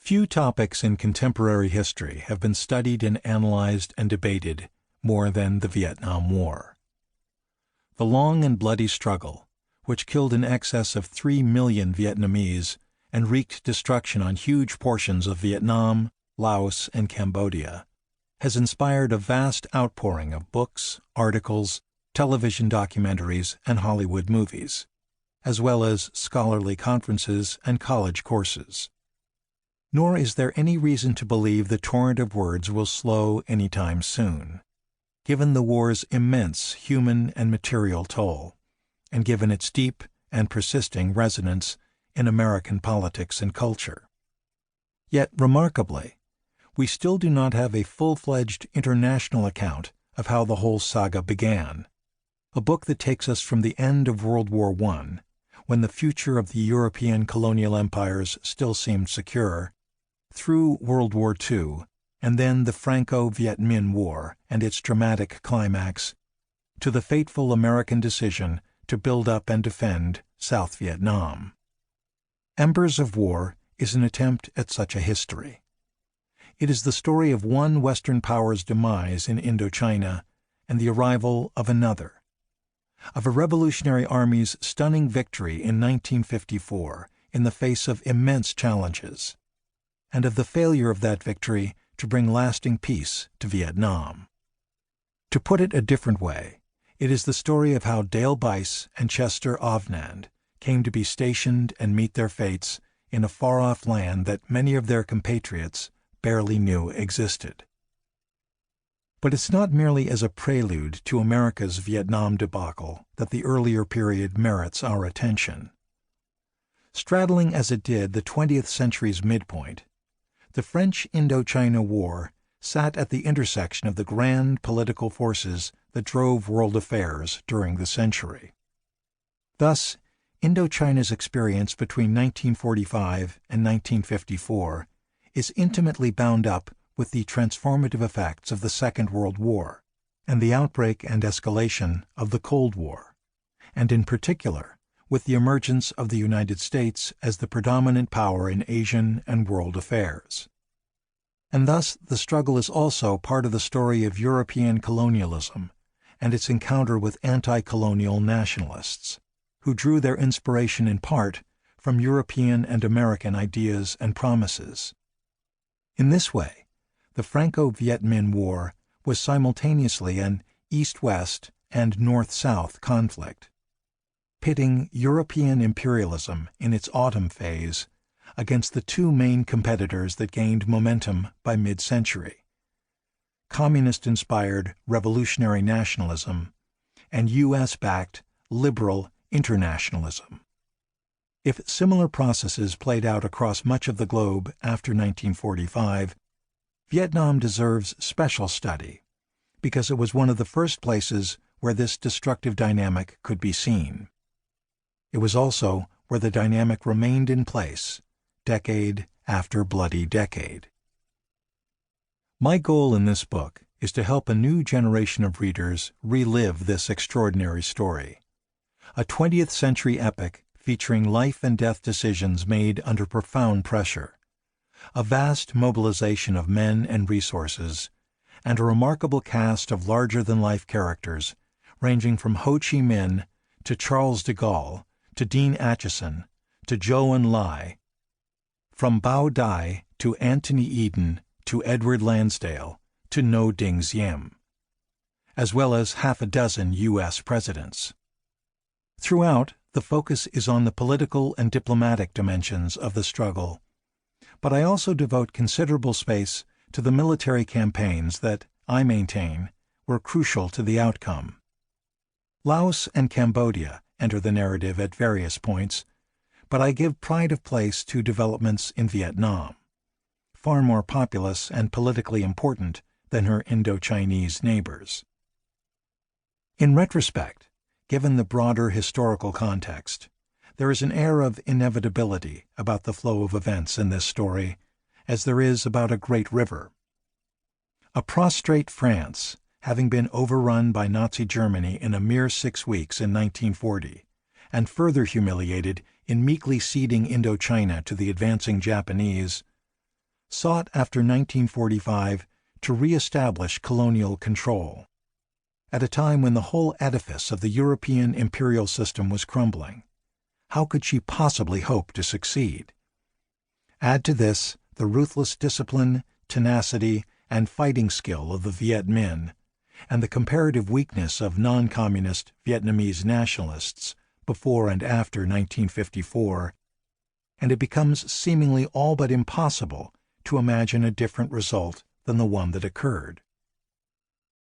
Few topics in contemporary history have been studied and analyzed and debated more than the Vietnam War. The long and bloody struggle, which killed in excess of 3 million Vietnamese and wreaked destruction on huge portions of Vietnam, Laos, and Cambodia, has inspired a vast outpouring of books, articles, television documentaries, and Hollywood movies, as well as scholarly conferences and college courses. Nor is there any reason to believe the torrent of words will slow any time soon, given the war's immense human and material toll, and given its deep and persisting resonance in American politics and culture. Yet, remarkably, we still do not have a full-fledged international account of how the whole saga began, a book that takes us from the end of World War I, when the future of the European colonial empires still seemed secure, through World War II, and then the Franco-Viet Minh War and its dramatic climax, to the fateful American decision to build up and defend South Vietnam. Embers of War is an attempt at such a history. It is the story of one Western power's demise in Indochina and the arrival of another, of a Revolutionary Army's stunning victory in 1954 in the face of immense challenges, and of the failure of that victory to bring lasting peace to Vietnam. To put it a different way, it is the story of how Dale Bice and Chester Ovnand came to be stationed and meet their fates in a far-off land that many of their compatriots barely knew existed. But it's not merely as a prelude to America's Vietnam debacle that the earlier period merits our attention. Straddling as it did the 20th century's midpoint, the French Indochina War sat at the intersection of the grand political forces that drove world affairs during the century. Thus, Indochina's experience between 1945 and 1954 is intimately bound up with the transformative effects of the Second World War and the outbreak and escalation of the Cold War, and in particular with the emergence of the United States as the predominant power in Asian and world affairs. And thus the struggle is also part of the story of European colonialism and its encounter with anti-colonial nationalists, who drew their inspiration in part from European and American ideas and promises. In this way, the Franco-Viet Minh War was simultaneously an East-West and North-South conflict, pitting European imperialism in its autumn phase against the two main competitors that gained momentum by mid-century: communist-inspired revolutionary nationalism and U.S.-backed liberal internationalism. If similar processes played out across much of the globe after 1945, Vietnam deserves special study because it was one of the first places where this destructive dynamic could be seen. It was also where the dynamic remained in place, decade after bloody decade. My goal in this book is to help a new generation of readers relive this extraordinary story, a 20th century epic featuring life and death decisions made under profound pressure, a vast mobilization of men and resources, and a remarkable cast of larger-than-life characters ranging from Ho Chi Minh to Charles de Gaulle to Dean Acheson to Zhou Enlai, from Bao Dai to Anthony Eden to Edward Lansdale to Ngo Ding Diem, as well as half a dozen U.S. presidents. Throughout, the focus is on the political and diplomatic dimensions of the struggle, but I also devote considerable space to the military campaigns that, I maintain, were crucial to the outcome. Laos and Cambodia enter the narrative at various points, but I give pride of place to developments in Vietnam, far more populous and politically important than her Indo-Chinese neighbors. In retrospect, given the broader historical context, there is an air of inevitability about the flow of events in this story, as there is about a great river. A prostrate France, having been overrun by Nazi Germany in a mere 6 weeks in 1940, and further humiliated in meekly ceding Indochina to the advancing Japanese, sought after 1945 to re-establish colonial control. At a time when the whole edifice of the European imperial system was crumbling, how could she possibly hope to succeed? Add to this the ruthless discipline, tenacity, and fighting skill of the Viet Minh, and the comparative weakness of non-communist Vietnamese nationalists before and after 1954, and it becomes seemingly all but impossible to imagine a different result than the one that occurred.